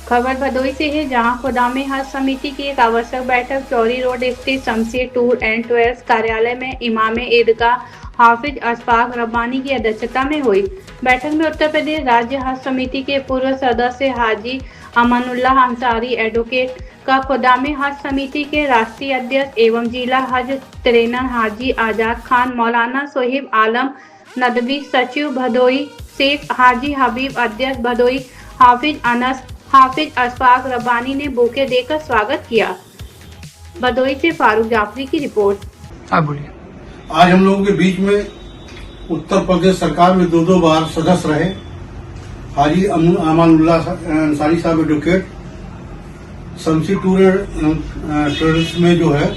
खबर भदोई से है, जहां खुदामे हज समिति की एक आवश्यक बैठक चौरी रोड स्थित शमशी टूर एंड ट्रेवल्स कार्यालय में इमाम ईदगाह हाफिज अशफाक रब्बानी की अध्यक्षता में हुई। बैठक में उत्तर प्रदेश राज्य हज समिति के पूर्व सदस्य हाजी अमानुल्लाह अंसारी एडवोकेट का खुदामे हज समिति के राष्ट्रीय अध्यक्ष एवं जिला हज ट्रेनर हाजी आजाद खान, मौलाना सोहिब आलम नदवी सचिव भदोई, शेख हाजी हबीब अध्यक्ष भदोई, हाफिज अशफाक रब्बानी ने बुके देकर स्वागत किया। भदोई से फारूक जाफरी की रिपोर्ट। आप बोलिए। आज हम लोगों के बीच में उत्तर प्रदेश सरकार में दो बार सदस्य रहे हाजी अमानुल्लाह अंसारी साहब एडवोकेट शमशी टूर ट्रेवल्स में जो है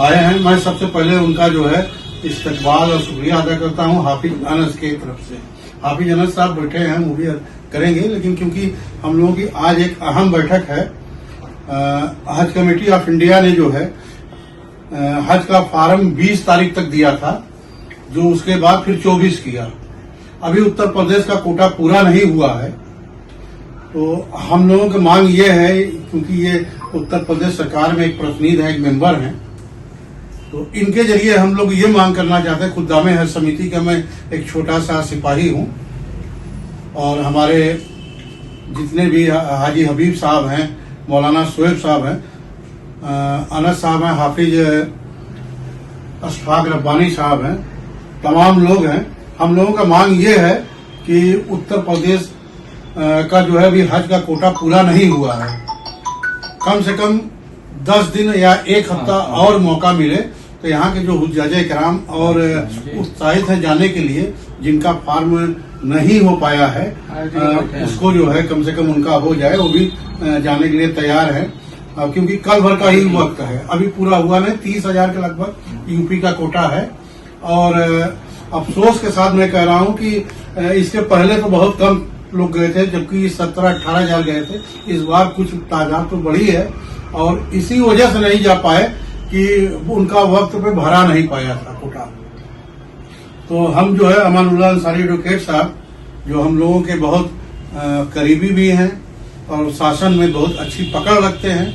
आए हैं। मैं सबसे पहले उनका जो है इस्तकबाल और शुक्रिया अदा करता हूं हाफिज अनस के तरफ से। हाफिज अनस साहब बैठे हैं, वो भी करेंगे, लेकिन क्योंकि हम लोगों की आज एक अहम बैठक है, हज कमेटी ऑफ इंडिया ने जो है हज का फॉर्म 20 तारीख तक दिया था, जो उसके बाद फिर 24 किया। अभी उत्तर प्रदेश का कोटा पूरा नहीं हुआ है, तो हम लोगों की मांग ये है, क्योंकि ये उत्तर प्रदेश सरकार में एक प्रतिनिधि है, एक मेंबर हैं, तो इनके जरिए हम लोग ये मांग करना चाहते हैं। खुदामे हज समिति का मैं एक छोटा सा सिपाही हूं, और हमारे जितने भी हाजी हबीब साहब हैं, मौलाना सोहेब साहब हैं, अनस साहब हैं, हाफिज अशफाक रब्बानी साहब हैं, तमाम लोग हैं। हम लोगों का मांग ये है कि उत्तर प्रदेश का जो है अभी हज का कोटा पूरा नहीं हुआ है, कम से कम 10 दिन या एक हफ्ता और मौका मिले, तो यहाँ के जो हुज्जाजे किराम और उत्साहित है जाने के लिए, जिनका फॉर्म नहीं हो पाया है, उसको जो है कम से कम उनका हो जाए, वो भी जाने के लिए तैयार है, क्योंकि कल भर का ही वक्त है, अभी पूरा हुआ नहीं। 30,000 के लगभग यूपी का कोटा है, और अफसोस के साथ मैं कह रहा हूं कि इसके पहले तो बहुत कम लोग गए थे, जबकि 17-18 हजार गए थे। इस बार कुछ तादाद तो बढ़ी है, और इसी वजह से नहीं जा पाए कि उनका वक्त पे भरा नहीं पाया था कोटा। तो हम जो है अमानुल्लाह अंसारी एडवोकेट साहब, जो हम लोगों के बहुत करीबी भी हैं और शासन में बहुत अच्छी पकड़ रखते हैं,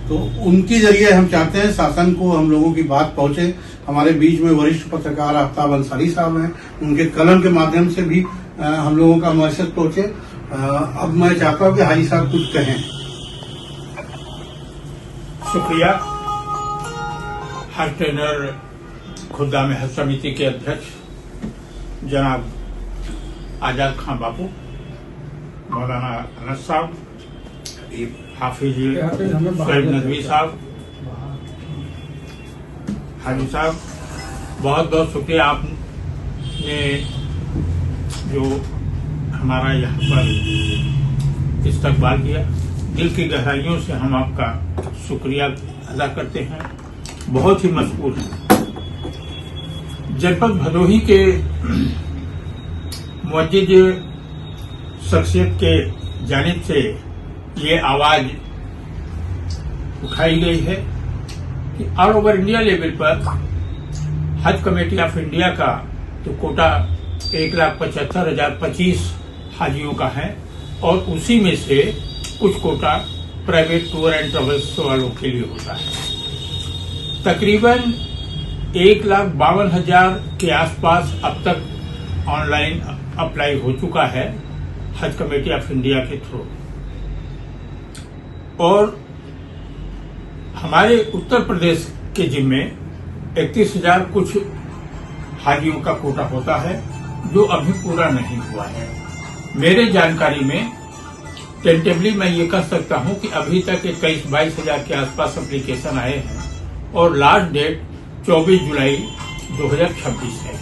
तो उनके जरिए हम चाहते हैं शासन को हम लोगों की बात पहुंचे। हमारे बीच में वरिष्ठ पत्रकार आफ्ताब अंसारी साहब हैं, उनके कलम के माध्यम से भी हम लोगों का मैसेज पहुंचे। अब मैं चाहता हूं कि हाजी साहब कुछ कहें। शुक्रिया। हज ट्रेनर खुदामे हज समिति के अध्यक्ष जनाब आजाद खान बापू, मौलाना अनस साहब, हाफिज सोहेब नदवी साहब, हाजी साहब, बहुत बहुत शुक्रिया। आपने जो हमारा यहाँ पर इस्तकबाल किया, दिल की गहराइयों से हम आपका शुक्रिया अदा करते हैं। बहुत ही मशहूर है। जनपद भदोही के मुअज्जिज शख्सियत के जानिब से ये आवाज उठाई गई है कि ऑल ओवर इंडिया लेवल पर हज कमेटी ऑफ इंडिया का तो कोटा 1,75,025 हाजियों का है, और उसी में से कुछ quota private tour and travels वालों के लिए होता है। तकरीबन 1,52,000 के आसपास अब तक ऑनलाइन अप्लाई हो चुका है हज कमेटी ऑफ इंडिया के थ्रू, और हमारे उत्तर प्रदेश के जिम्मे 31,000 कुछ हाजियों का कोटा होता है, जो अभी पूरा नहीं हुआ है। मेरे जानकारी में टेंटेबली मैं ये कह सकता हूं कि अभी तक 21-22 हजार के आसपास एप्लीकेशन आए हैं, और लास्ट डेट 24 जुलाई 2026 है।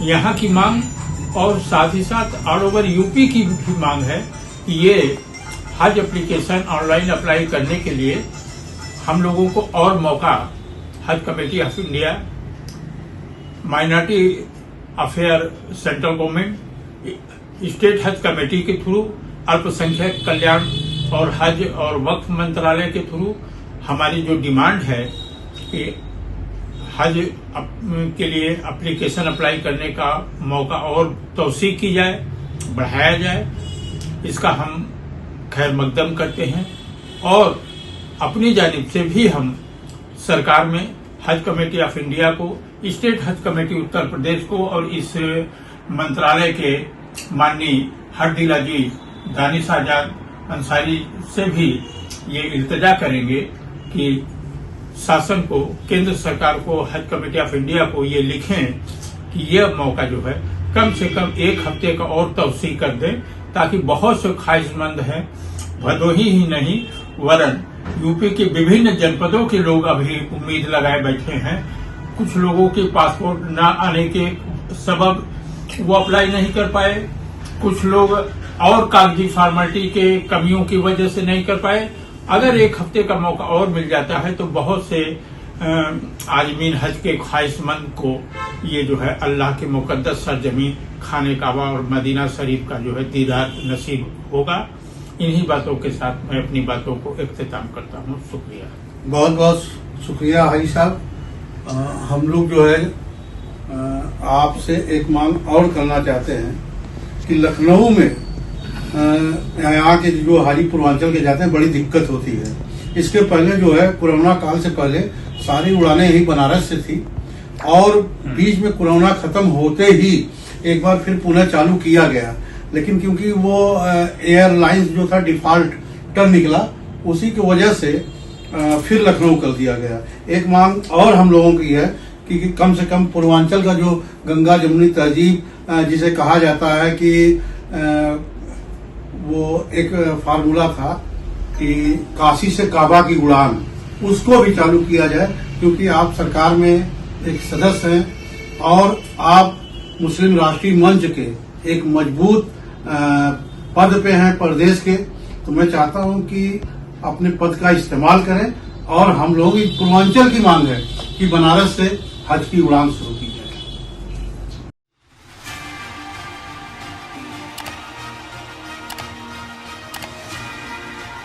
यहाँ की मांग, और साथ ही साथ ऑल ओवर यूपी की भी मांग है कि ये हज एप्लीकेशन ऑनलाइन अप्लाई करने के लिए हम लोगों को और मौका हज committee of India, minority affair central government, state हज कमेटी के थ्रू, अल्पसंख्यक कल्याण और हज और वक्फ मंत्रालय के थ्रू हमारी जो डिमांड है कि हज के लिए एप्लीकेशन अप्लाई करने का मौका और तौसीक की जाए, बढ़ाया जाए, इसका हम खैर मकदम करते हैं और अपनी जानिब से भी हम सरकार में हज कमेटी ऑफ इंडिया को, स्टेट हज कमेटी उत्तर प्रदेश को और इस मंत्रालय के माननीय हरदिल अजीज दानिश आजाद अंसारी से भी ये इल्तिजा करेंगे कि शासन को, केंद्र सरकार को, हज कमेटी ऑफ इंडिया को ये लिखें कि यह मौका जो है कम से कम 1 हफ्ते का और तवसी कर दें, ताकि बहुत से ख्वाहिशमंद हैं, भदोही ही नहीं वरन यूपी के विभिन्न जनपदों के लोग अभी उम्मीद लगाए बैठे हैं। कुछ लोगों के पासपोर्ट न आने के सबब वो अप्लाई नहीं कर पाए, कुछ लोग और कागजी फॉर्मेलिटी के कमियों की वजह से नहीं कर पाए। अगर 1 हफ्ते का मौका और मिल जाता है तो बहुत से आजमीन हज के ख्वाहिशमंद को ये जो है अल्लाह के मुकद्दस सरजमीन खाने काबा और मदीना शरीफ का जो है दीदार नसीब होगा। इन्हीं बातों के साथ मैं अपनी बातों को इख्तिताम करता हूँ। शुक्रिया, बहुत बहुत शुक्रिया हाजी साहब। हम लोग जो है आपसे एक मांग और करना चाहते हैं कि लखनऊ में यहाँ के जो हाजी पूर्वांचल के जाते हैं बड़ी दिक्कत होती है। इसके पहले जो है कोरोना काल से पहले सारी उड़ानें ही बनारस से थी और बीच में कोरोना खत्म होते ही एक बार फिर पुनः चालू किया गया, लेकिन क्योंकि वो एयरलाइंस जो था डिफॉल्ट टर्न निकला, उसी की वजह से फिर लखनऊ कर दिया गया। एक मांग और हम लोगों की है कि कम से कम पूर्वांचल का जो गंगा जमुनी तहजीब जिसे कहा जाता है कि वो एक फार्मूला था कि काशी से काबा की उड़ान, उसको भी चालू किया जाए, क्योंकि आप सरकार में एक सदस्य हैं और आप मुस्लिम राष्ट्रीय मंच के एक मजबूत पद पे हैं प्रदेश के। तो मैं चाहता हूं कि अपने पद का इस्तेमाल करें और हम लोग पूर्वांचल की मांग है कि बनारस से हज की उड़ान शुरू की